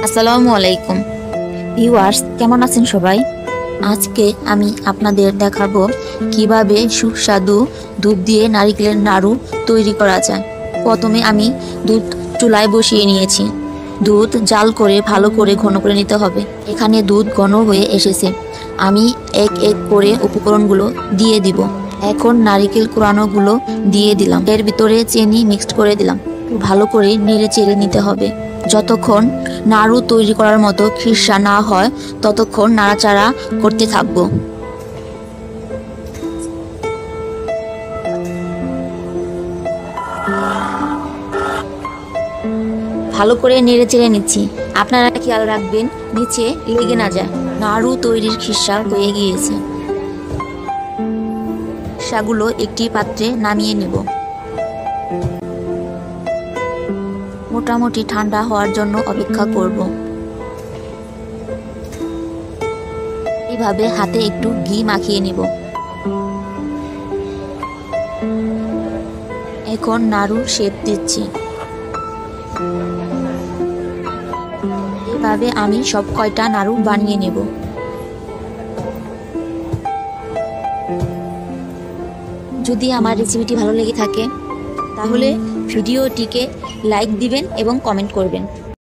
আসসালামু আলাইকুম ভিউয়ার্স, কেমন আছেন সবাই? আজকে আমি আপনাদের দেখাবো কিভাবে সুস্বাদু দুধ দিয়ে নারকেলের নাড়ু তৈরি করা যায়। প্রথমে আমি দুধ চুলায় বসিয়ে নিয়েছি। দুধ জাল করে ভালো করে ঘন করে নিতে হবে। এখানে দুধ ঘন হয়ে এসেছে। আমি এক এক করে উপকরণগুলো দিয়ে দিব। এখন নারকেল কোরানোগুলো দিয়ে দিলাম। এর ভিতরে চিনি মিক্সড করে দিলাম। ভালো করে নেড়ে চেড়ে নিতে হবে। যতক্ষণ নাড়ু তৈরি করার মতো খিরসা না হয় ততক্ষণ নাড়াচাড়া করতে থাকবো। ভালো করে নেড়ে চেড়ে নিচ্ছি। আপনারা খেয়াল রাখবেন নিচে লেগে না যায়। নাড়ু তৈরির খিরসা হয়ে গিয়েছে। খিরসাগুলো একটি পাত্রে নামিয়ে নেব। মোটামুটি ঠান্ডা হওয়ার জন্য অপেক্ষা করব। এইভাবে হাতে একটু ঘি মাখিয়ে নিব। এখন নাড়ু শেপ দিচ্ছি। এভাবে আমি সব কয়টা নাড়ু বানিয়ে নেব। যদি আমার রেসিপিটি ভালো লেগে থাকে তাহলে ভিডিওটিকে লাইক দিবেন এবং কমেন্ট করবেন।